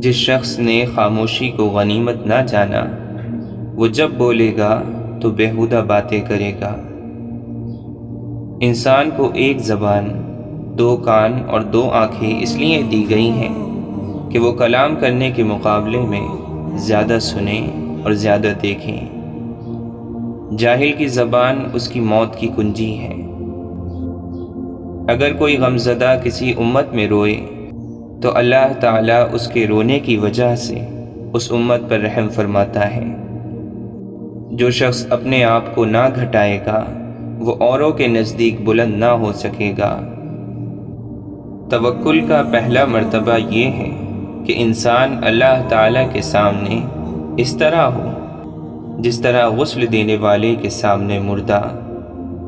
جس شخص نے خاموشی کو غنیمت نہ جانا، وہ جب بولے گا تو بیہودہ باتیں کرے گا۔ انسان کو ایک زبان، دو کان اور دو آنکھیں اس لیے دی گئی ہیں کہ وہ کلام کرنے کے مقابلے میں زیادہ سنیں اور زیادہ دیکھیں۔ جاہل کی زبان اس کی موت کی کنجی ہے۔ اگر کوئی غمزدہ کسی امت میں روئے تو اللہ تعالیٰ اس کے رونے کی وجہ سے اس امت پر رحم فرماتا ہے۔ جو شخص اپنے آپ کو نہ گھٹائے گا وہ اوروں کے نزدیک بلند نہ ہو سکے گا۔ توکل کا پہلا مرتبہ یہ ہے کہ انسان اللہ تعالیٰ کے سامنے اس طرح ہو جس طرح غسل دینے والے کے سامنے مردہ،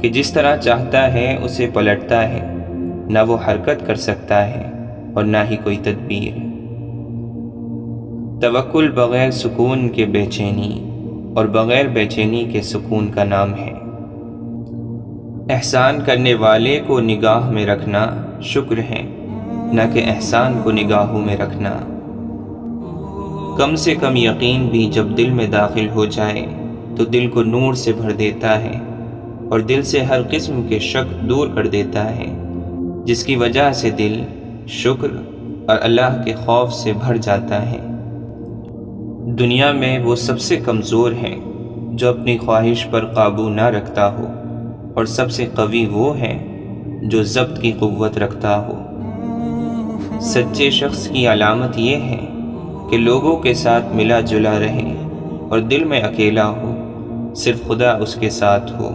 کہ جس طرح چاہتا ہے اسے پلٹتا ہے، نہ وہ حرکت کر سکتا ہے اور نہ ہی کوئی تدبیر۔ توکل بغیر سکون کے بے چینی اور بغیر بے چینی کے سکون کا نام ہے۔ احسان کرنے والے کو نگاہ میں رکھنا شکر ہے، نہ کہ احسان کو نگاہوں میں رکھنا۔ کم سے کم یقین بھی جب دل میں داخل ہو جائے تو دل کو نور سے بھر دیتا ہے اور دل سے ہر قسم کے شک دور کر دیتا ہے، جس کی وجہ سے دل شکر اور اللہ کے خوف سے بھر جاتا ہے۔ دنیا میں وہ سب سے کمزور ہے جو اپنی خواہش پر قابو نہ رکھتا ہو، اور سب سے قوی وہ ہے جو ضبط کی قوت رکھتا ہو۔ سچے شخص کی علامت یہ ہے کہ لوگوں کے ساتھ ملا جلا رہے اور دل میں اکیلا ہو، صرف خدا اس کے ساتھ ہو۔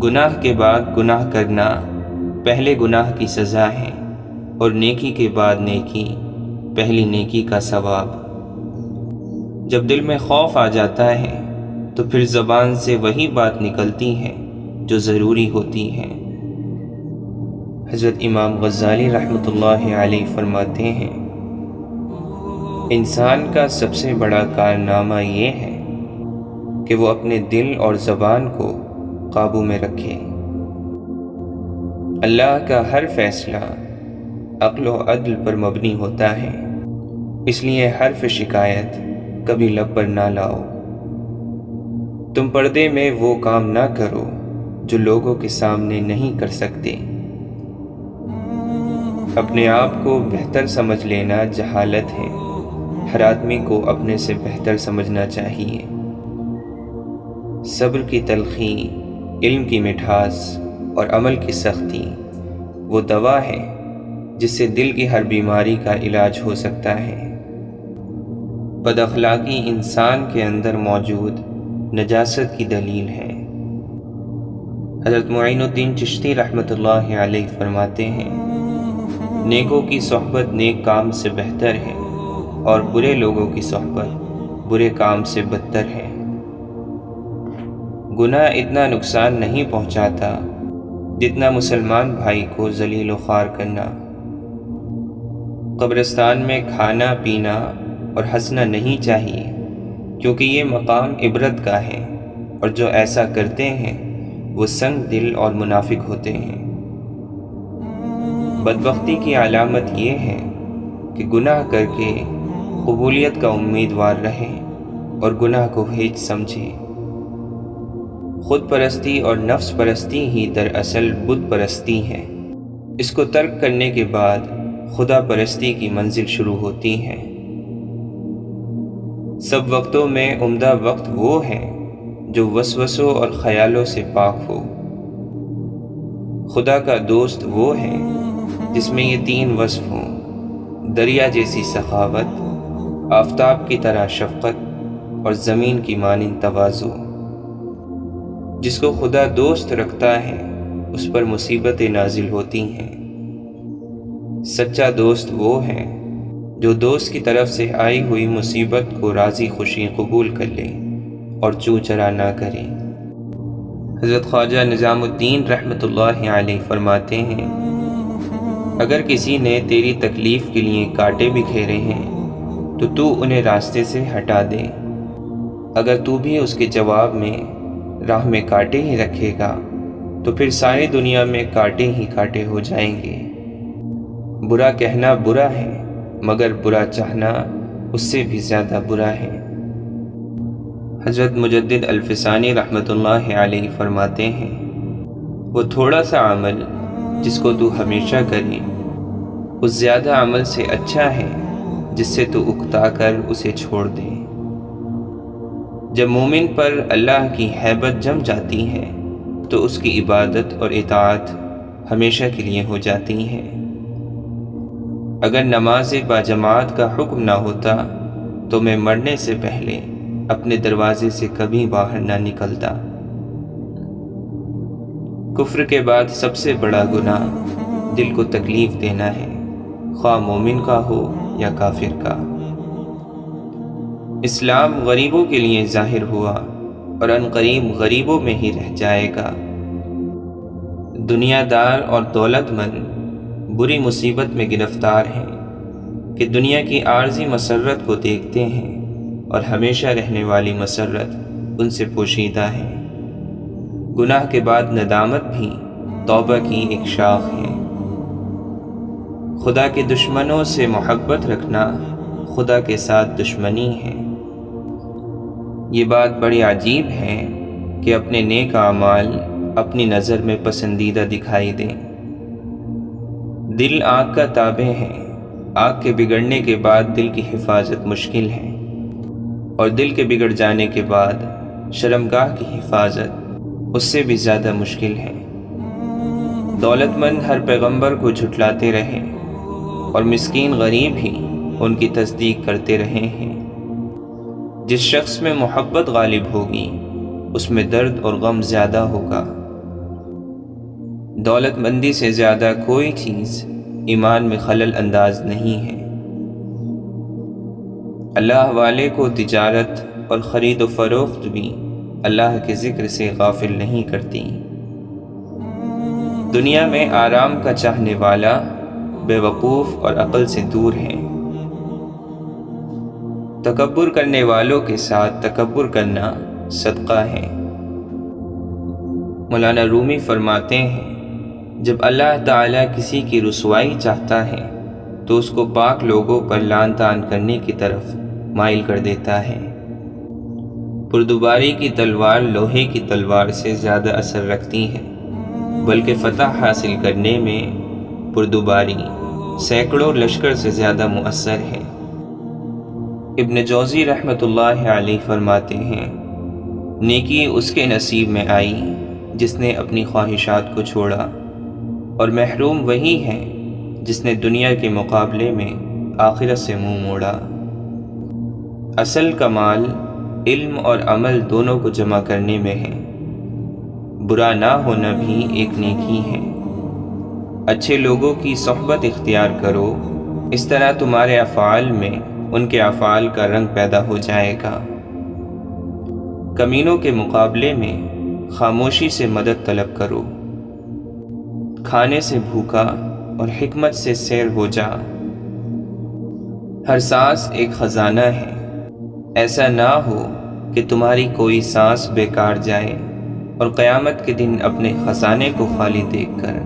گناہ کے بعد گناہ کرنا پہلے گناہ کی سزا ہے، اور نیکی کے بعد نیکی پہلی نیکی کا ثواب۔ جب دل میں خوف آ جاتا ہے تو پھر زبان سے وہی بات نکلتی ہے جو ضروری ہوتی ہے۔ حضرت امام غزالی رحمۃ اللہ علیہ فرماتے ہیں، انسان کا سب سے بڑا کارنامہ یہ ہے کہ وہ اپنے دل اور زبان کو قابو میں رکھے۔ اللہ کا ہر فیصلہ عقل و عدل پر مبنی ہوتا ہے، اس لیے حرف شکایت کبھی لب پر نہ لاؤ۔ تم پردے میں وہ کام نہ کرو جو لوگوں کے سامنے نہیں کر سکتے۔ اپنے آپ کو بہتر سمجھ لینا جہالت ہے، ہر آدمی کو اپنے سے بہتر سمجھنا چاہیے۔ صبر کی تلخی، علم کی مٹھاس اور عمل کی سختی وہ دوا ہے جس سے دل کی ہر بیماری کا علاج ہو سکتا ہے۔ بد اخلاقی انسان کے اندر موجود نجاست کی دلیل ہے۔ حضرت معین الدین چشتی رحمۃ اللہ علیہ فرماتے ہیں، نیکوں کی صحبت نیک کام سے بہتر ہے اور برے لوگوں کی صحبت برے کام سے بدتر ہے۔ گناہ اتنا نقصان نہیں پہنچاتا جتنا مسلمان بھائی کو ذلیل و خوار کرنا۔ قبرستان میں کھانا پینا اور ہنسنا نہیں چاہیے، کیونکہ یہ مقام عبرت کا ہے، اور جو ایسا کرتے ہیں وہ سنگ دل اور منافق ہوتے ہیں۔ بدبختی کی علامت یہ ہے کہ گناہ کر کے قبولیت کا امیدوار رہے اور گناہ کو ہیچ سمجھے۔ خود پرستی اور نفس پرستی ہی دراصل بت پرستی ہے۔ اس کو ترک کرنے کے بعد خدا پرستی کی منزل شروع ہوتی ہے۔ سب وقتوں میں عمدہ وقت وہ ہے جو وسوسوں اور خیالوں سے پاک ہو۔ خدا کا دوست وہ ہے جس میں یہ تین وصف ہوں: دریا جیسی سخاوت، آفتاب کی طرح شفقت اور زمین کی مانند تواضع۔ جس کو خدا دوست رکھتا ہے اس پر مصیبتیں نازل ہوتی ہیں۔ سچا دوست وہ ہے جو دوست کی طرف سے آئی ہوئی مصیبت کو راضی خوشی قبول کر لے اور چوں چرا نہ کرے۔ حضرت خواجہ نظام الدین رحمۃ اللہ علیہ فرماتے ہیں، اگر کسی نے تیری تکلیف کے لیے کانٹے بکھیرے ہیں تو تو انہیں راستے سے ہٹا دے۔ اگر تو بھی اس کے جواب میں راہ میں کانٹے ہی رکھے گا تو پھر ساری دنیا میں کانٹے ہی کانٹے ہو جائیں گے۔ برا کہنا برا ہے مگر برا چاہنا اس سے بھی زیادہ برا ہے۔ حضرت مجدد الفسانی رحمۃ اللہ علیہ فرماتے ہیں، وہ تھوڑا سا عمل جس کو تو ہمیشہ کرے اس زیادہ عمل سے اچھا ہے جس سے تو اکتا کر اسے چھوڑ دے۔ جب مومن پر اللہ کی ہیبت جم جاتی ہے تو اس کی عبادت اور اطاعت ہمیشہ کے لیے ہو جاتی ہے۔ اگر نماز باجماعت کا حکم نہ ہوتا تو میں مرنے سے پہلے اپنے دروازے سے کبھی باہر نہ نکلتا۔ کفر کے بعد سب سے بڑا گناہ دل کو تکلیف دینا ہے، خواہ مومن کا ہو یا کافر کا۔ اسلام غریبوں کے لیے ظاہر ہوا اور عنقریب غریبوں میں ہی رہ جائے گا۔ دنیا دار اور دولت مند بری مصیبت میں گرفتار ہیں کہ دنیا کی عارضی مسرت کو دیکھتے ہیں اور ہمیشہ رہنے والی مسرت ان سے پوشیدہ ہے۔ گناہ کے بعد ندامت بھی توبہ کی ایک شاخ ہے۔ خدا کے دشمنوں سے محبت رکھنا خدا کے ساتھ دشمنی ہے۔ یہ بات بڑی عجیب ہے کہ اپنے نیک اعمال اپنی نظر میں پسندیدہ دکھائی دیں۔ دل آنکھ کا تابع ہے، آنکھ کے بگڑنے کے بعد دل کی حفاظت مشکل ہے، اور دل کے بگڑ جانے کے بعد شرمگاہ کی حفاظت اس سے بھی زیادہ مشکل ہے۔ دولت مند ہر پیغمبر کو جھٹلاتے رہے اور مسکین غریب ہی ان کی تصدیق کرتے رہے ہیں۔ جس شخص میں محبت غالب ہوگی اس میں درد اور غم زیادہ ہوگا۔ دولت مندی سے زیادہ کوئی چیز ایمان میں خلل انداز نہیں ہے۔ اللہ والے کو تجارت اور خرید و فروخت بھی اللہ کے ذکر سے غافل نہیں کرتی۔ دنیا میں آرام کا چاہنے والا بے وقوف اور عقل سے دور ہے۔ تکبر کرنے والوں کے ساتھ تکبر کرنا صدقہ ہے۔ مولانا رومی فرماتے ہیں، جب اللہ تعالیٰ کسی کی رسوائی چاہتا ہے تو اس کو پاک لوگوں پر لعن طعن کرنے کی طرف مائل کر دیتا ہے۔ بردباری کی تلوار لوہے کی تلوار سے زیادہ اثر رکھتی ہے، بلکہ فتح حاصل کرنے میں بردباری سینکڑوں لشکر سے زیادہ مؤثر ہے۔ ابن جوزی رحمۃ اللہ علیہ فرماتے ہیں، نیکی اس کے نصیب میں آئی جس نے اپنی خواہشات کو چھوڑا، اور محروم وہی ہے جس نے دنیا کے مقابلے میں آخرت سے منہ موڑا۔ اصل کمال علم اور عمل دونوں کو جمع کرنے میں ہے۔ برا نہ ہونا بھی ایک نیکی ہے۔ اچھے لوگوں کی صحبت اختیار کرو، اس طرح تمہارے افعال میں ان کے افعال کا رنگ پیدا ہو جائے گا۔ کمینوں کے مقابلے میں خاموشی سے مدد طلب کرو۔ کھانے سے بھوکا اور حکمت سے سیر ہو جا۔ ہر سانس ایک خزانہ ہے، ایسا نہ ہو کہ تمہاری کوئی سانس بیکار جائے اور قیامت کے دن اپنے خزانے کو خالی دیکھ کر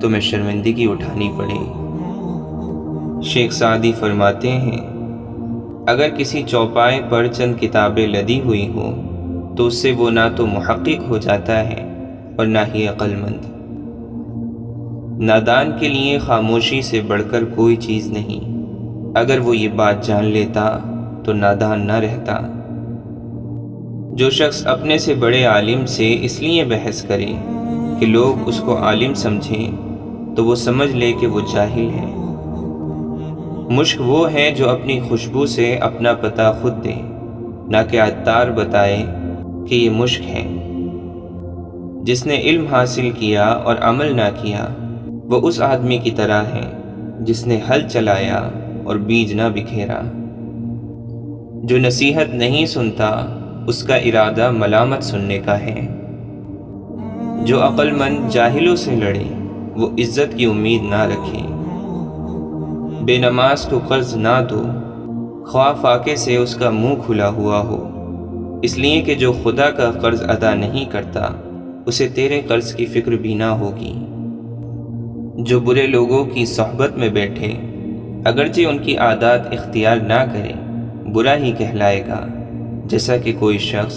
تمہیں شرمندگی اٹھانی پڑے۔ شیخ سعدی فرماتے ہیں، اگر کسی چوپائے پر چند کتابیں لدی ہوئی ہوں تو اس سے وہ نہ تو محقق ہو جاتا ہے اور نہ ہی عقل مند۔ نادان کے لیے خاموشی سے بڑھ کر کوئی چیز نہیں، اگر وہ یہ بات جان لیتا تو نادان نہ رہتا۔ جو شخص اپنے سے بڑے عالم سے اس لیے بحث کرے کہ لوگ اس کو عالم سمجھیں تو وہ سمجھ لے کہ وہ جاہل ہے۔ مشک وہ ہے جو اپنی خوشبو سے اپنا پتہ خود دے، نہ کہ عطار بتائے کہ یہ مشک ہے۔ جس نے علم حاصل کیا اور عمل نہ کیا وہ اس آدمی کی طرح ہے جس نے ہل چلایا اور بیج نہ بکھیرا۔ جو نصیحت نہیں سنتا اس کا ارادہ ملامت سننے کا ہے۔ جو عقل مند جاہلوں سے لڑے وہ عزت کی امید نہ رکھے۔ بے نماز کو قرض نہ دو، خواہ فاقے سے اس کا منہ کھلا ہوا ہو، اس لیے کہ جو خدا کا قرض ادا نہیں کرتا اسے تیرے قرض کی فکر بھی نہ ہوگی۔ جو برے لوگوں کی صحبت میں بیٹھے اگرچہ ان کی عادات اختیار نہ کرے برا ہی کہلائے گا، جیسا کہ کوئی شخص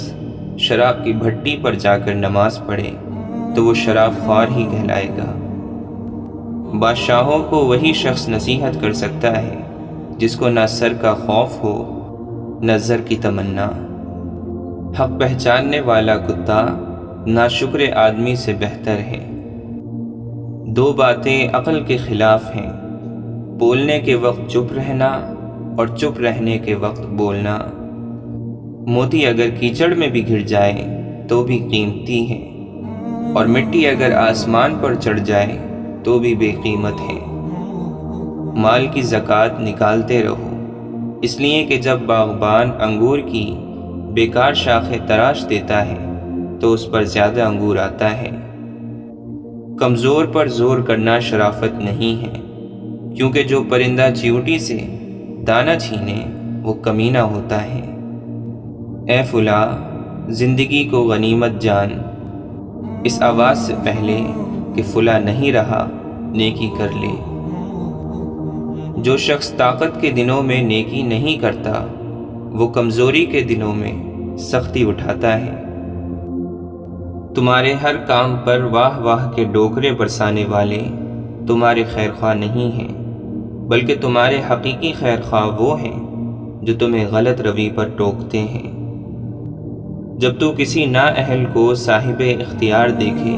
شراب کی بھٹی پر جا کر نماز پڑھے تو وہ شراب خوار ہی کہلائے گا۔ بادشاہوں کو وہی شخص نصیحت کر سکتا ہے جس کو نہ سر کا خوف ہو نہ زر کی تمنا۔ حق پہچاننے والا کتا ناشکر آدمی سے بہتر ہے۔ دو باتیں عقل کے خلاف ہیں، بولنے کے وقت چپ رہنا اور چپ رہنے کے وقت بولنا۔ موتی اگر کیچڑ میں بھی گر جائے تو بھی قیمتی ہے، اور مٹی اگر آسمان پر چڑھ جائے تو بھی بے قیمت ہے۔ مال کی زکوٰۃ نکالتے رہو، اس لیے کہ جب باغبان انگور کی بیکار شاخیں تراش دیتا ہے تو اس پر زیادہ انگور آتا ہے۔ کمزور پر زور کرنا شرافت نہیں ہے، کیونکہ جو پرندہ چیونٹی سے دانہ چھینے وہ کمینہ ہوتا ہے۔ اے فلاں، زندگی کو غنیمت جان، اس آواز سے پہلے کہ فلاں نہیں رہا نیکی کر لے۔ جو شخص طاقت کے دنوں میں نیکی نہیں کرتا وہ کمزوری کے دنوں میں سختی اٹھاتا ہے۔ تمہارے ہر کام پر واہ واہ کے ڈوکرے برسانے والے تمہارے خیر خواہ نہیں ہیں، بلکہ تمہارے حقیقی خیر خواہ وہ ہیں جو تمہیں غلط روی پر ٹوکتے ہیں۔ جب تو کسی نااہل کو صاحب اختیار دیکھے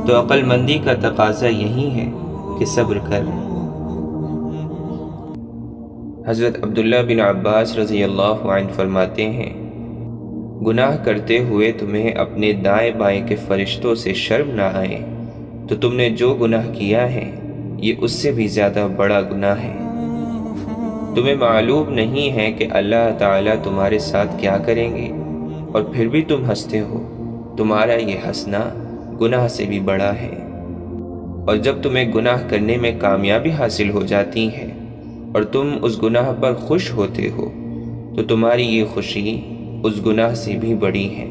تو عقل مندی کا تقاضا یہی ہے کہ صبر کر۔ حضرت عبداللہ بن عباس رضی اللہ عنہ فرماتے ہیں، گناہ کرتے ہوئے تمہیں اپنے دائیں بائیں کے فرشتوں سے شرم نہ آئے تو تم نے جو گناہ کیا ہے یہ اس سے بھی زیادہ بڑا گناہ ہے۔ تمہیں معلوم نہیں ہے کہ اللہ تعالیٰ تمہارے ساتھ کیا کریں گے، اور پھر بھی تم ہنستے ہو۔ تمہارا یہ ہنسنا گناہ سے بھی بڑا ہے۔ اور جب تمہیں گناہ کرنے میں کامیابی حاصل ہو جاتی ہے اور تم اس گناہ پر خوش ہوتے ہو تو تمہاری یہ خوشی اس گناہ سے بھی بڑی ہے۔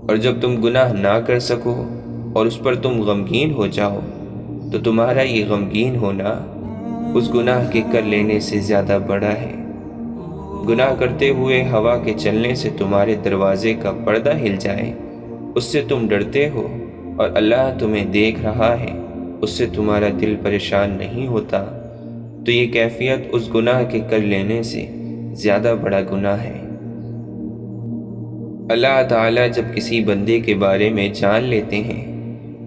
اور جب تم گناہ نہ کر سکو اور اس پر تم غمگین ہو جاؤ تو تمہارا یہ غمگین ہونا اس گناہ کے کر لینے سے زیادہ بڑا ہے۔ گناہ کرتے ہوئے ہوا کے چلنے سے تمہارے دروازے کا پردہ ہل جائے، اس سے تم ڈرتے ہو، اور اللہ تمہیں دیکھ رہا ہے، اس سے تمہارا دل پریشان نہیں ہوتا، تو یہ کیفیت اس گناہ کے کر لینے سے زیادہ بڑا گناہ ہے۔ اللہ تعالیٰ جب کسی بندے کے بارے میں جان لیتے ہیں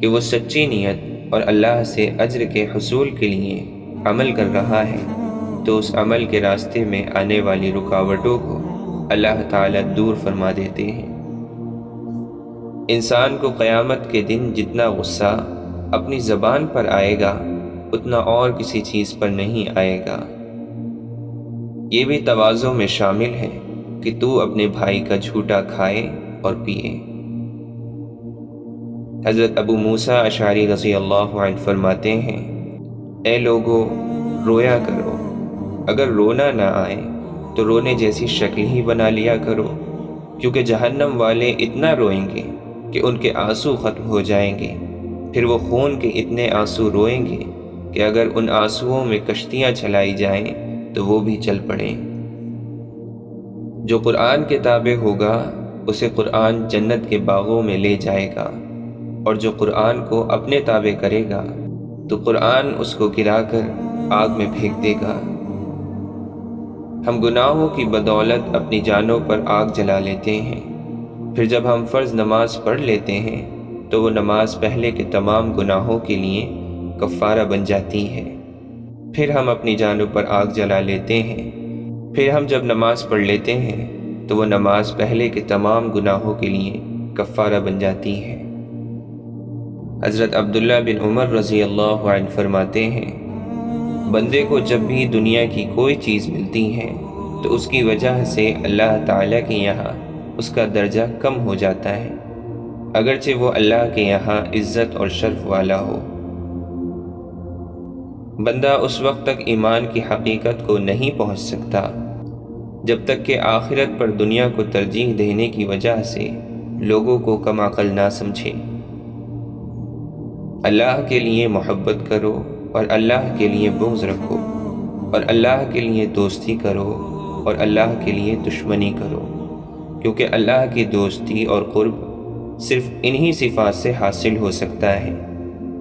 کہ وہ سچی نیت اور اللہ سے اجر کے حصول کے لیے عمل کر رہا ہے تو اس عمل کے راستے میں آنے والی رکاوٹوں کو اللہ تعالیٰ دور فرما دیتے ہیں۔ انسان کو قیامت کے دن جتنا غصہ اپنی زبان پر آئے گا اتنا اور کسی چیز پر نہیں آئے گا۔ یہ بھی تواضع میں شامل ہے کہ تو اپنے بھائی کا جھوٹا کھائے اور پیے۔ حضرت ابو موسیٰ اشعری رضی اللہ عنہ فرماتے ہیں، اے لوگو، رویا کرو، اگر رونا نہ آئے تو رونے جیسی شکل ہی بنا لیا کرو، کیونکہ جہنم والے اتنا روئیں گے کہ ان کے آنسو ختم ہو جائیں گے، پھر وہ خون کے اتنے آنسو روئیں گے کہ اگر ان آنسوؤں میں کشتیاں چلائی جائیں تو وہ بھی چل پڑیں۔ جو قرآن کے تابع ہوگا اسے قرآن جنت کے باغوں میں لے جائے گا، اور جو قرآن کو اپنے تابع کرے گا تو قرآن اس کو گرا کر آگ میں پھینک دے گا۔ ہم گناہوں کی بدولت اپنی جانوں پر آگ جلا لیتے ہیں، پھر جب ہم فرض نماز پڑھ لیتے ہیں تو وہ نماز پہلے کے تمام گناہوں کے لیے کفارہ بن جاتی ہے۔ پھر ہم اپنی جانوں پر آگ جلا لیتے ہیں، پھر ہم جب نماز پڑھ لیتے ہیں تو وہ نماز پہلے کے تمام گناہوں کے لیے کفارہ بن جاتی ہے۔ حضرت عبداللہ بن عمر رضی اللہ عنہ فرماتے ہیں، بندے کو جب بھی دنیا کی کوئی چیز ملتی ہے تو اس کی وجہ سے اللہ تعالیٰ کے یہاں اس کا درجہ کم ہو جاتا ہے، اگرچہ وہ اللہ کے یہاں عزت اور شرف والا ہو۔ بندہ اس وقت تک ایمان کی حقیقت کو نہیں پہنچ سکتا جب تک کہ آخرت پر دنیا کو ترجیح دینے کی وجہ سے لوگوں کو کم عقل نہ سمجھے۔ اللہ کے لیے محبت کرو اور اللہ کے لیے بغض رکھو، اور اللہ کے لیے دوستی کرو اور اللہ کے لیے دشمنی کرو، کیونکہ اللہ کی دوستی اور قرب صرف انہی صفات سے حاصل ہو سکتا ہے۔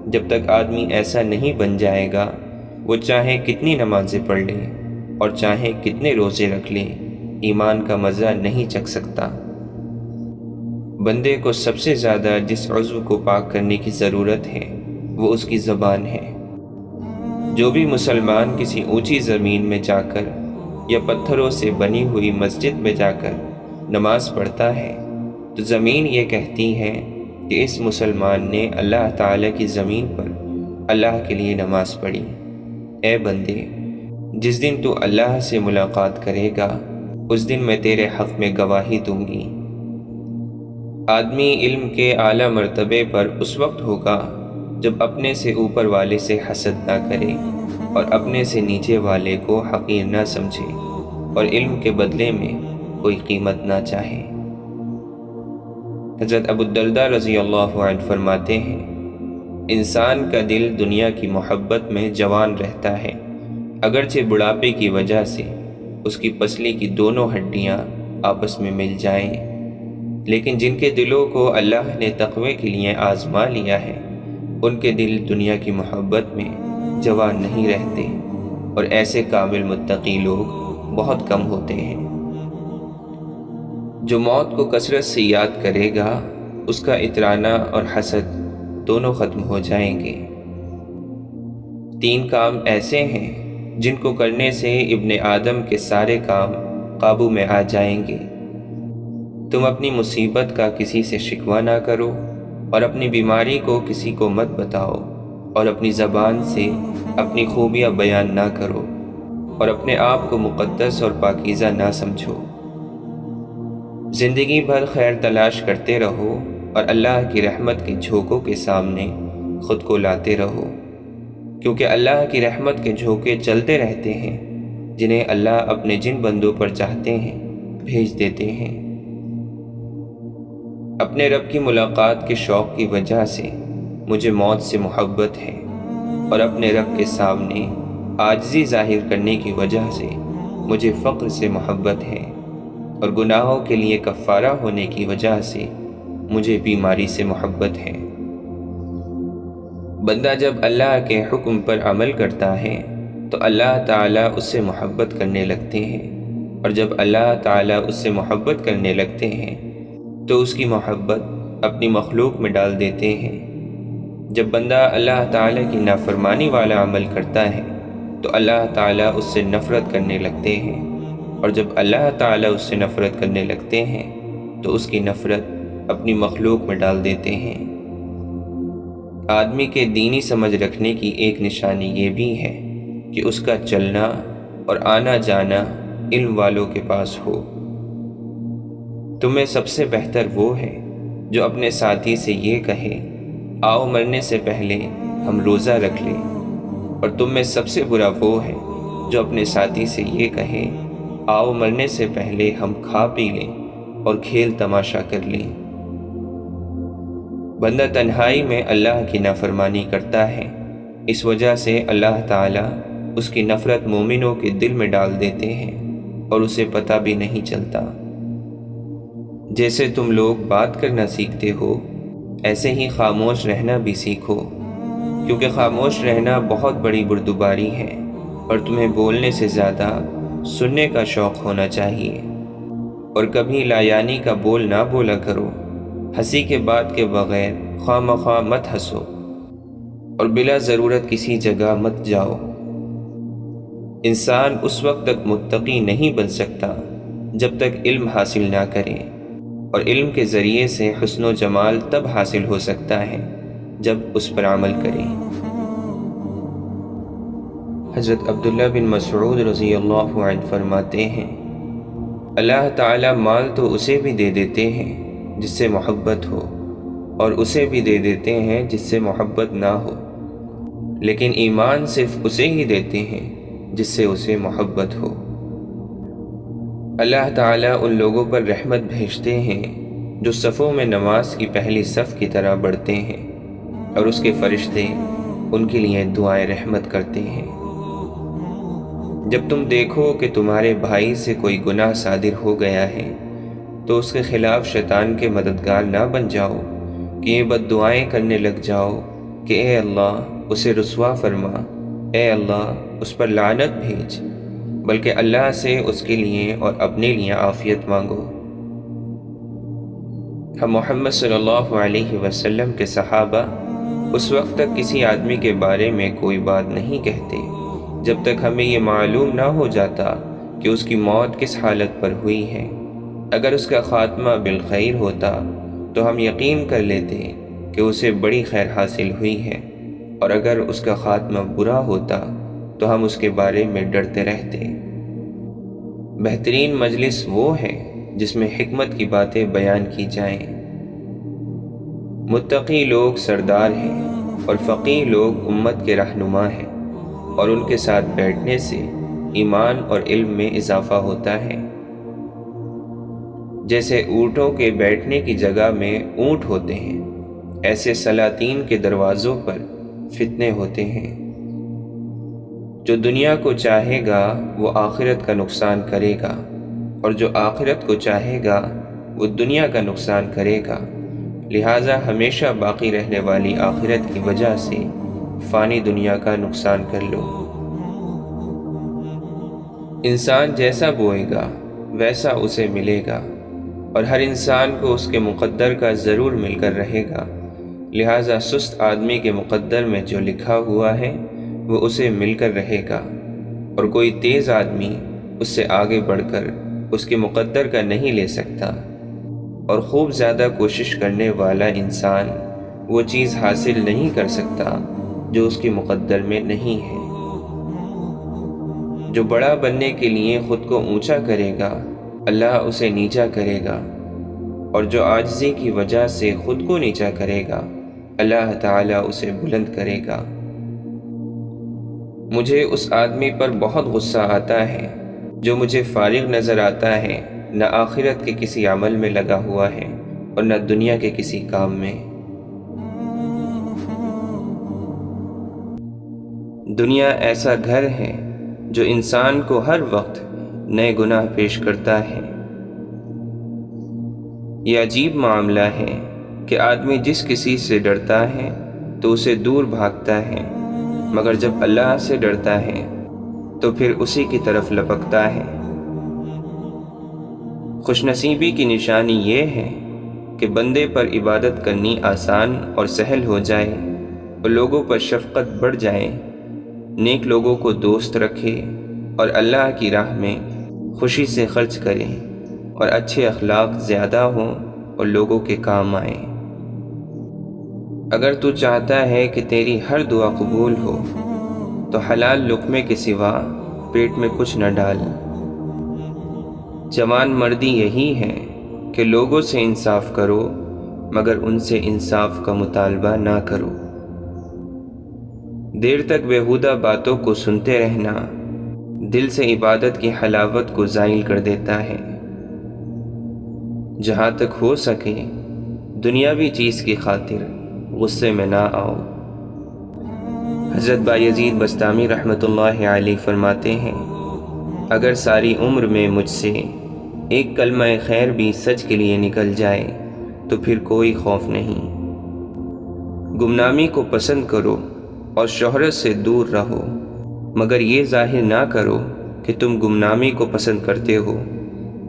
جب تک آدمی ایسا نہیں بن جائے گا، وہ چاہے کتنی نمازیں پڑھ لے اور چاہے کتنے روزے رکھ لے، ایمان کا مزہ نہیں چکھ سکتا۔ بندے کو سب سے زیادہ جس عضو کو پاک کرنے کی ضرورت ہے وہ اس کی زبان ہے۔ جو بھی مسلمان کسی اونچی زمین میں جا کر یا پتھروں سے بنی ہوئی مسجد میں جا کر نماز پڑھتا ہے تو زمین یہ کہتی ہے کہ اس مسلمان نے اللہ تعالیٰ کی زمین پر اللہ کے لیے نماز پڑھی۔ اے بندے، جس دن تو اللہ سے ملاقات کرے گا اس دن میں تیرے حق میں گواہی دوں گی۔ آدمی علم کے اعلیٰ مرتبے پر اس وقت ہوگا جب اپنے سے اوپر والے سے حسد نہ کرے اور اپنے سے نیچے والے کو حقیر نہ سمجھے اور علم کے بدلے میں کوئی قیمت نہ چاہے۔ حضرت ابو الدرداء رضی اللہ عنہ فرماتے ہیں، انسان کا دل دنیا کی محبت میں جوان رہتا ہے، اگرچہ بڑھاپے کی وجہ سے اس کی پسلی کی دونوں ہڈیاں آپس میں مل جائیں، لیکن جن کے دلوں کو اللہ نے تقوی کے لیے آزما لیا ہے ان کے دل دنیا کی محبت میں جوان نہیں رہتے، اور ایسے کامل متقی لوگ بہت کم ہوتے ہیں۔ جو موت کو کثرت سے یاد کرے گا اس کا اترانا اور حسد دونوں ختم ہو جائیں گے۔ 3 کام ایسے ہیں جن کو کرنے سے ابن آدم کے سارے کام قابو میں آ جائیں گے۔ تم اپنی مصیبت کا کسی سے شکوہ نہ کرو اور اپنی بیماری کو کسی کو مت بتاؤ، اور اپنی زبان سے اپنی خوبیاں بیان نہ کرو، اور اپنے آپ کو مقدس اور پاکیزہ نہ سمجھو۔ زندگی بھر خیر تلاش کرتے رہو اور اللہ کی رحمت کے جھونکوں کے سامنے خود کو لاتے رہو، کیونکہ اللہ کی رحمت کے جھونکے چلتے رہتے ہیں، جنہیں اللہ اپنے جن بندوں پر چاہتے ہیں بھیج دیتے ہیں۔ اپنے رب کی ملاقات کے شوق کی وجہ سے مجھے موت سے محبت ہے، اور اپنے رب کے سامنے عاجزی ظاہر کرنے کی وجہ سے مجھے فقر سے محبت ہے، اور گناہوں کے لیے کفارہ ہونے کی وجہ سے مجھے بیماری سے محبت ہے۔ بندہ جب اللہ کے حکم پر عمل کرتا ہے تو اللہ تعالیٰ اس سے محبت کرنے لگتے ہیں، اور جب اللہ تعالیٰ اس سے محبت کرنے لگتے ہیں تو اس کی محبت اپنی مخلوق میں ڈال دیتے ہیں۔ جب بندہ اللہ تعالیٰ کی نافرمانی والا عمل کرتا ہے تو اللہ تعالیٰ اس سے نفرت کرنے لگتے ہیں، اور جب اللہ تعالیٰ اس سے نفرت کرنے لگتے ہیں تو اس کی نفرت اپنی مخلوق میں ڈال دیتے ہیں۔ آدمی کے دینی سمجھ رکھنے کی ایک نشانی یہ بھی ہے کہ اس کا چلنا اور آنا جانا علم والوں کے پاس ہو۔ تم میں سب سے بہتر وہ ہے جو اپنے ساتھی سے یہ کہے، آؤ مرنے سے پہلے ہم روزہ رکھ لیں، اور تم میں سب سے برا وہ ہے جو اپنے ساتھی سے یہ کہے، آؤ مرنے سے پہلے ہم کھا پی لیں اور کھیل تماشا کر لیں۔ بندہ تنہائی میں اللہ کی نافرمانی کرتا ہے، اس وجہ سے اللہ تعالیٰ اس کی نفرت مومنوں کے دل میں ڈال دیتے ہیں اور اسے پتہ بھی نہیں چلتا۔ جیسے تم لوگ بات کرنا سیکھتے ہو ایسے ہی خاموش رہنا بھی سیکھو، کیونکہ خاموش رہنا بہت بڑی بردباری ہے، اور تمہیں بولنے سے زیادہ سننے کا شوق ہونا چاہیے۔ اور کبھی لایانی کا بول نہ بولا کرو، ہنسی کے بات کے بغیر خواہ مخواہ مت ہنسو، اور بلا ضرورت کسی جگہ مت جاؤ۔ انسان اس وقت تک متقی نہیں بن سکتا جب تک علم حاصل نہ کرے، اور علم کے ذریعے سے حسن و جمال تب حاصل ہو سکتا ہے جب اس پر عمل کرے۔ حضرت عبداللہ بن مسعود رضی اللہ عنہ فرماتے ہیں، اللہ تعالیٰ مال تو اسے بھی دے دیتے ہیں جس سے محبت ہو، اور اسے بھی دے دیتے ہیں جس سے محبت نہ ہو، لیکن ایمان صرف اسے ہی دیتے ہیں جس سے اسے محبت ہو۔ اللہ تعالیٰ ان لوگوں پر رحمت بھیجتے ہیں جو صفوں میں نماز کی پہلی صف کی طرح بڑھتے ہیں، اور اس کے فرشتے ان کے لیے دعائیں رحمت کرتے ہیں۔ جب تم دیکھو کہ تمہارے بھائی سے کوئی گناہ صادر ہو گیا ہے تو اس کے خلاف شیطان کے مددگار نہ بن جاؤ کہ یہ بد دعائیں کرنے لگ جاؤ کہ اے اللہ اسے رسوا فرما، اے اللہ اس پر لعنت بھیج، بلکہ اللہ سے اس کے لیے اور اپنے لیے عافیت مانگو۔ ہم محمد صلی اللہ علیہ وسلم کے صحابہ اس وقت تک کسی آدمی کے بارے میں کوئی بات نہیں کہتے جب تک ہمیں یہ معلوم نہ ہو جاتا کہ اس کی موت کس حالت پر ہوئی ہے۔ اگر اس کا خاتمہ بالخیر ہوتا تو ہم یقین کر لیتے کہ اسے بڑی خیر حاصل ہوئی ہے، اور اگر اس کا خاتمہ برا ہوتا تو ہم اس کے بارے میں ڈرتے رہتے۔ بہترین مجلس وہ ہے جس میں حکمت کی باتیں بیان کی جائیں۔ متقی لوگ سردار ہیں اور فقیہ لوگ امت کے رہنما ہیں، اور ان کے ساتھ بیٹھنے سے ایمان اور علم میں اضافہ ہوتا ہے۔ جیسے اونٹوں کے بیٹھنے کی جگہ میں اونٹ ہوتے ہیں، ایسے سلاطین کے دروازوں پر فتنے ہوتے ہیں۔ جو دنیا کو چاہے گا وہ آخرت کا نقصان کرے گا، اور جو آخرت کو چاہے گا وہ دنیا کا نقصان کرے گا۔ لہٰذا ہمیشہ باقی رہنے والی آخرت کی وجہ سے فانی دنیا کا نقصان کر لو۔ انسان جیسا بوئے گا ویسا اسے ملے گا، اور ہر انسان کو اس کے مقدر کا ضرور مل کر رہے گا۔ لہٰذا سست آدمی کے مقدر میں جو لکھا ہوا ہے وہ اسے مل کر رہے گا، اور کوئی تیز آدمی اس سے آگے بڑھ کر اس کے مقدر کا نہیں لے سکتا، اور خوب زیادہ کوشش کرنے والا انسان وہ چیز حاصل نہیں کر سکتا جو اس کے مقدر میں نہیں ہے۔ جو بڑا بننے کے لیے خود کو اونچا کرے گا اللہ اسے نیچا کرے گا، اور جو عاجزی کی وجہ سے خود کو نیچا کرے گا اللہ تعالیٰ اسے بلند کرے گا۔ مجھے اس آدمی پر بہت غصہ آتا ہے جو مجھے فارغ نظر آتا ہے، نہ آخرت کے کسی عمل میں لگا ہوا ہے اور نہ دنیا کے کسی کام میں۔ دنیا ایسا گھر ہے جو انسان کو ہر وقت نئے گناہ پیش کرتا ہے۔ یہ عجیب معاملہ ہے کہ آدمی جس کسی سے ڈرتا ہے تو اسے دور بھاگتا ہے، مگر جب اللہ سے ڈرتا ہے تو پھر اسی کی طرف لپکتا ہے۔ خوش نصیبی کی نشانی یہ ہے کہ بندے پر عبادت کرنی آسان اور سہل ہو جائے، اور لوگوں پر شفقت بڑھ جائے، نیک لوگوں کو دوست رکھے اور اللہ کی راہ میں خوشی سے خرچ کرے، اور اچھے اخلاق زیادہ ہوں اور لوگوں کے کام آئیں۔ اگر تو چاہتا ہے کہ تیری ہر دعا قبول ہو تو حلال لقمے کے سوا پیٹ میں کچھ نہ ڈال۔ جوان مردی یہی ہے کہ لوگوں سے انصاف کرو مگر ان سے انصاف کا مطالبہ نہ کرو۔ دیر تک بیہودہ باتوں کو سنتے رہنا دل سے عبادت کی حلاوت کو زائل کر دیتا ہے۔ جہاں تک ہو سکے دنیاوی چیز کی خاطر غصے میں نہ آؤ۔ حضرت بایزید بستامی رحمۃ اللہ علیہ فرماتے ہیں، اگر ساری عمر میں مجھ سے ایک کلمہ خیر بھی سچ کے لیے نکل جائے تو پھر کوئی خوف نہیں۔ گمنامی کو پسند کرو اور شہرت سے دور رہو، مگر یہ ظاہر نہ کرو کہ تم گمنامی کو پسند کرتے ہو،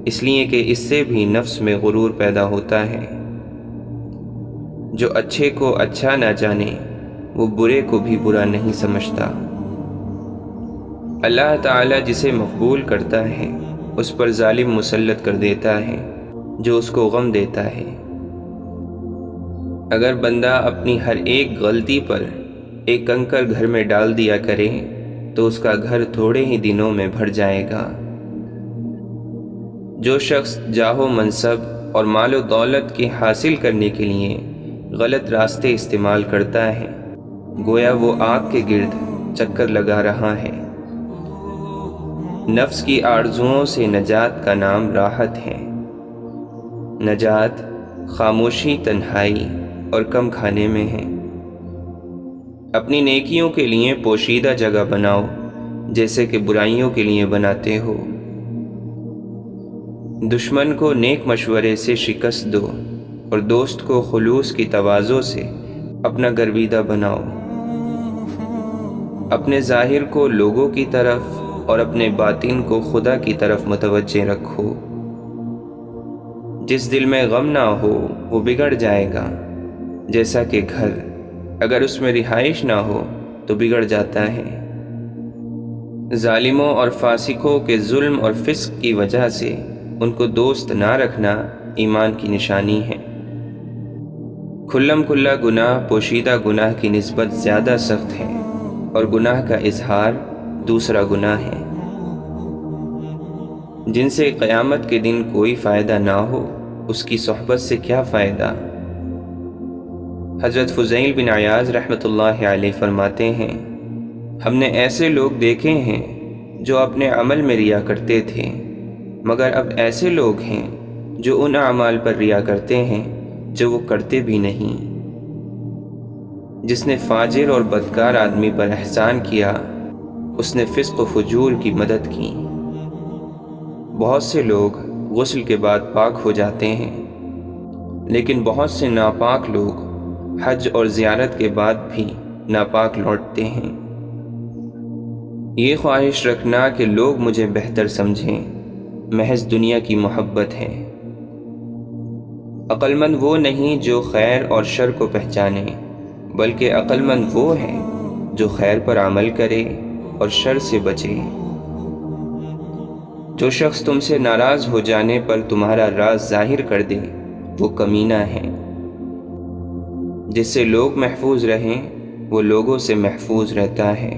اس لیے کہ اس سے بھی نفس میں غرور پیدا ہوتا ہے۔ جو اچھے کو اچھا نہ جانے وہ برے کو بھی برا نہیں سمجھتا۔ اللہ تعالیٰ جسے مقبول کرتا ہے اس پر ظالم مسلط کر دیتا ہے جو اس کو غم دیتا ہے۔ اگر بندہ اپنی ہر ایک غلطی پر ایک کنکر گھر میں ڈال دیا کرے تو اس کا گھر تھوڑے ہی دنوں میں بھر جائے گا۔ جو شخص جاہ و منصب اور مال و دولت کے حاصل کرنے کے لیے غلط راستے استعمال کرتا ہے گویا وہ آگ کے گرد چکر لگا رہا ہے۔ نفس کی آرزوؤں سے نجات کا نام راحت ہے۔ نجات خاموشی، تنہائی اور کم کھانے میں ہے۔ اپنی نیکیوں کے لیے پوشیدہ جگہ بناؤ جیسے کہ برائیوں کے لیے بناتے ہو۔ دشمن کو نیک مشورے سے شکست دو اور دوست کو خلوص کی تواضع سے اپنا گرویدہ بناؤ۔ اپنے ظاہر کو لوگوں کی طرف اور اپنے باطن کو خدا کی طرف متوجہ رکھو۔ جس دل میں غم نہ ہو وہ بگڑ جائے گا، جیسا کہ گھر اگر اس میں رہائش نہ ہو تو بگڑ جاتا ہے۔ ظالموں اور فاسقوں کے ظلم اور فسق کی وجہ سے ان کو دوست نہ رکھنا ایمان کی نشانی ہے۔ کھلم کھلا گناہ پوشیدہ گناہ کی نسبت زیادہ سخت ہے، اور گناہ کا اظہار دوسرا گناہ ہے۔ جن سے قیامت کے دن کوئی فائدہ نہ ہو اس کی صحبت سے کیا فائدہ۔ حضرت فضیل بن عیاض رحمۃ اللہ علیہ فرماتے ہیں، ہم نے ایسے لوگ دیکھے ہیں جو اپنے عمل میں ریا کرتے تھے، مگر اب ایسے لوگ ہیں جو ان اعمال پر ریا کرتے ہیں جو وہ کرتے بھی نہیں۔ جس نے فاجر اور بدکار آدمی پر احسان کیا اس نے فسق و فجور کی مدد کی۔ بہت سے لوگ غسل کے بعد پاک ہو جاتے ہیں، لیکن بہت سے ناپاک لوگ حج اور زیارت کے بعد بھی ناپاک لوٹتے ہیں۔ یہ خواہش رکھنا کہ لوگ مجھے بہتر سمجھیں محض دنیا کی محبت ہے۔ عقل مند وہ نہیں جو خیر اور شر کو پہچانے، بلکہ عقل مند وہ ہے جو خیر پر عمل کرے اور شر سے بچے۔ جو شخص تم سے ناراض ہو جانے پر تمہارا راز ظاہر کر دے وہ کمینہ ہے۔ جس سے لوگ محفوظ رہیں وہ لوگوں سے محفوظ رہتا ہے۔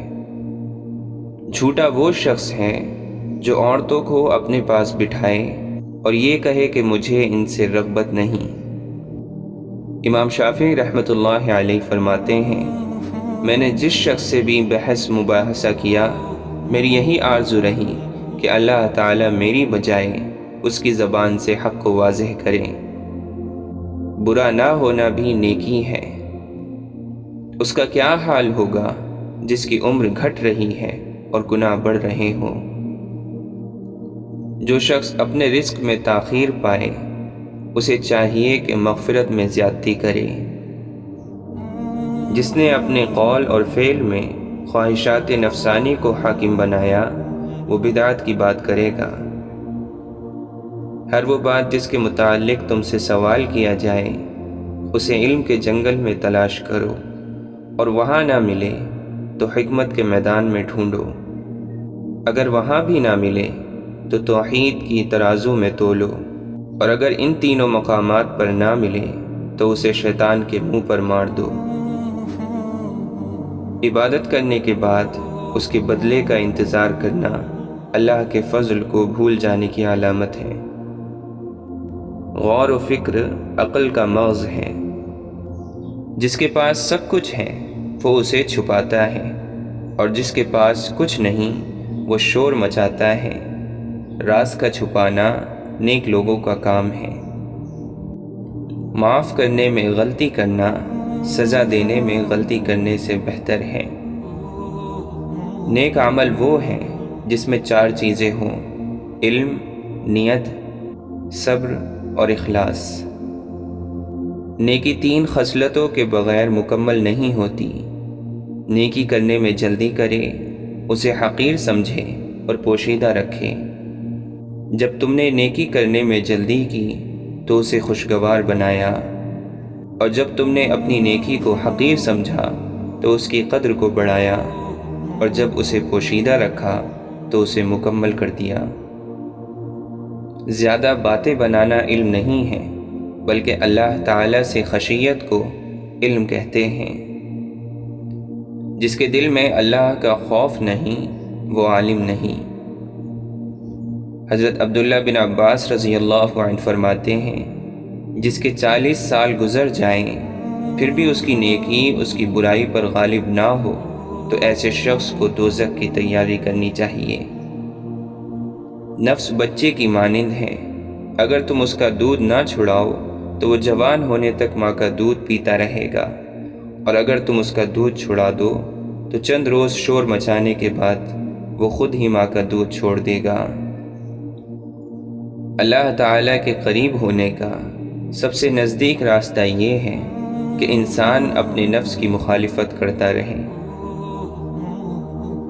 جھوٹا وہ شخص ہے جو عورتوں کو اپنے پاس بٹھائے اور یہ کہے کہ مجھے ان سے رغبت نہیں۔ امام شافعی رحمۃ اللہ علیہ فرماتے ہیں، میں نے جس شخص سے بھی بحث مباحثہ کیا میری یہی آرزو رہی کہ اللہ تعالیٰ میری بجائے اس کی زبان سے حق کو واضح کرے۔ برا نہ ہونا بھی نیکی ہے۔ اس کا کیا حال ہوگا جس کی عمر گھٹ رہی ہے اور گناہ بڑھ رہے ہوں۔ جو شخص اپنے رزق میں تاخیر پائے اسے چاہیے کہ مغفرت میں زیادتی کرے۔ جس نے اپنے قول اور فعل میں خواہشات نفسانی کو حاکم بنایا وہ بدعت کی بات کرے گا۔ ہر وہ بات جس کے متعلق تم سے سوال کیا جائے اسے علم کے جنگل میں تلاش کرو، اور وہاں نہ ملے تو حکمت کے میدان میں ڈھونڈو۔ اگر وہاں بھی نہ ملے تو توحید کی ترازو میں تولو، اور اگر ان تینوں مقامات پر نہ ملے تو اسے شیطان کے منہ پر مار دو۔ عبادت کرنے کے بعد اس کے بدلے کا انتظار کرنا اللہ کے فضل کو بھول جانے کی علامت ہے۔ غور و فکر عقل کا مغز ہے۔ جس کے پاس سب کچھ ہے وہ اسے چھپاتا ہے، اور جس کے پاس کچھ نہیں وہ شور مچاتا ہے۔ راز کا چھپانا نیک لوگوں کا کام ہے۔ معاف کرنے میں غلطی کرنا سزا دینے میں غلطی کرنے سے بہتر ہے۔ نیک عمل وہ ہے جس میں 4 چیزیں ہوں: علم، نیت، صبر اور اخلاص۔ نیکی 3 خصلتوں کے بغیر مکمل نہیں ہوتی۔ نیکی کرنے میں جلدی کرے، اسے حقیر سمجھے اور پوشیدہ رکھے۔ جب تم نے نیکی کرنے میں جلدی کی تو اسے خوشگوار بنایا، اور جب تم نے اپنی نیکی کو حقیر سمجھا تو اس کی قدر کو بڑھایا، اور جب اسے پوشیدہ رکھا تو اسے مکمل کر دیا۔ زیادہ باتیں بنانا علم نہیں ہے، بلکہ اللہ تعالیٰ سے خشیت کو علم کہتے ہیں۔ جس کے دل میں اللہ کا خوف نہیں وہ عالم نہیں۔ حضرت عبداللہ بن عباس رضی اللہ عنہ فرماتے ہیں، جس کے 40 سال گزر جائیں پھر بھی اس کی نیکی اس کی برائی پر غالب نہ ہو تو ایسے شخص کو دوزخ کی تیاری کرنی چاہیے۔ نفس بچے کی مانند ہے، اگر تم اس کا دودھ نہ چھڑاؤ تو وہ جوان ہونے تک ماں کا دودھ پیتا رہے گا، اور اگر تم اس کا دودھ چھڑا دو تو چند روز شور مچانے کے بعد وہ خود ہی ماں کا دودھ چھوڑ دے گا۔ اللہ تعالیٰ کے قریب ہونے کا سب سے نزدیک راستہ یہ ہے کہ انسان اپنے نفس کی مخالفت کرتا رہے۔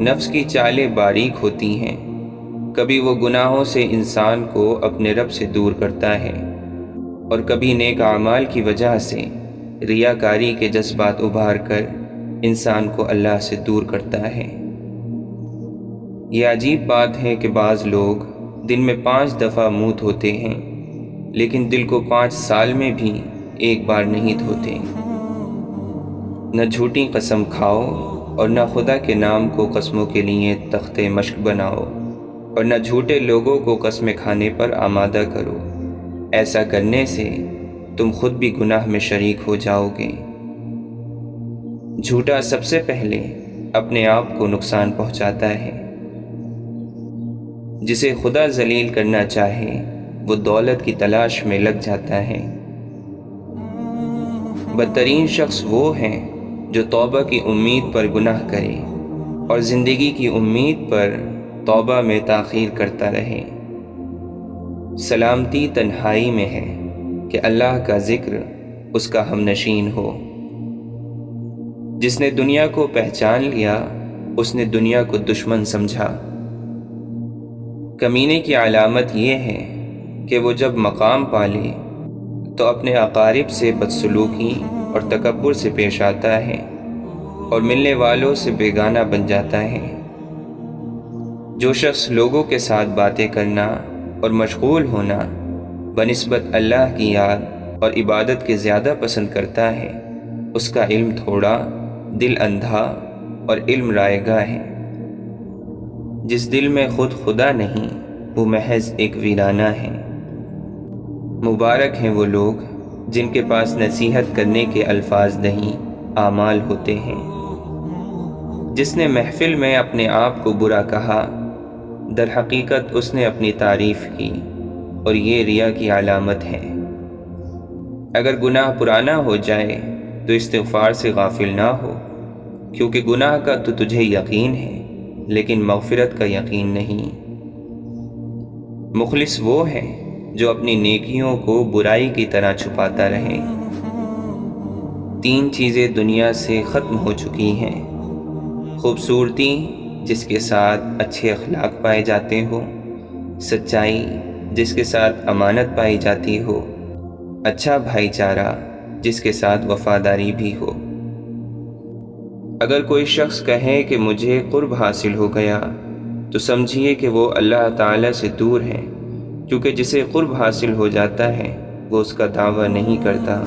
نفس کی چالیں باریک ہوتی ہیں، کبھی وہ گناہوں سے انسان کو اپنے رب سے دور کرتا ہے، اور کبھی نیک اعمال کی وجہ سے ریاکاری کے جذبات ابھار کر انسان کو اللہ سے دور کرتا ہے۔ یہ عجیب بات ہے کہ بعض لوگ دن میں 5 دفعہ منہ دھوتے ہیں، لیکن دل کو 5 سال میں بھی ایک بار نہیں دھوتے۔ نہ جھوٹی قسم کھاؤ اور نہ خدا کے نام کو قسموں کے لیے تختے مشق بناؤ، اور نہ جھوٹے لوگوں کو قسمیں کھانے پر آمادہ کرو۔ ایسا کرنے سے تم خود بھی گناہ میں شریک ہو جاؤ گے۔ جھوٹا سب سے پہلے اپنے آپ کو نقصان پہنچاتا ہے۔ جسے خدا ذلیل کرنا چاہے وہ دولت کی تلاش میں لگ جاتا ہے۔ بدترین شخص وہ ہے جو توبہ کی امید پر گناہ کرے اور زندگی کی امید پر توبہ میں تاخیر کرتا رہے۔ سلامتی تنہائی میں ہے کہ اللہ کا ذکر اس کا ہم نشین ہو۔ جس نے دنیا کو پہچان لیا اس نے دنیا کو دشمن سمجھا۔ کمینے کی علامت یہ ہے کہ وہ جب مقام پالے تو اپنے اقارب سے بدسلوکی اور تکبر سے پیش آتا ہے اور ملنے والوں سے بیگانہ بن جاتا ہے۔ جو شخص لوگوں کے ساتھ باتیں کرنا اور مشغول ہونا بنسبت اللہ کی یاد اور عبادت کے زیادہ پسند کرتا ہے، اس کا علم تھوڑا، دل اندھا اور علم رائے گاہ ہے۔ جس دل میں خود خدا نہیں وہ محض ایک ویرانہ ہے۔ مبارک ہیں وہ لوگ جن کے پاس نصیحت کرنے کے الفاظ نہیں اعمال ہوتے ہیں۔ جس نے محفل میں اپنے آپ کو برا کہا، در حقیقت اس نے اپنی تعریف کی، اور یہ ریا کی علامت ہے۔ اگر گناہ پرانا ہو جائے تو استغفار سے غافل نہ ہو، کیونکہ گناہ کا تو تجھے یقین ہے لیکن مغفرت کا یقین نہیں۔ مخلص وہ ہے جو اپنی نیکیوں کو برائی کی طرح چھپاتا رہے۔ 3 چیزیں دنیا سے ختم ہو چکی ہیں: خوبصورتی جس کے ساتھ اچھے اخلاق پائے جاتے ہو، سچائی جس کے ساتھ امانت پائی جاتی ہو، اچھا بھائی چارہ جس کے ساتھ وفاداری بھی ہو۔ اگر کوئی شخص کہے کہ مجھے قرب حاصل ہو گیا تو سمجھیے کہ وہ اللہ تعالیٰ سے دور ہے، کیونکہ جسے قرب حاصل ہو جاتا ہے وہ اس کا دعویٰ نہیں کرتا۔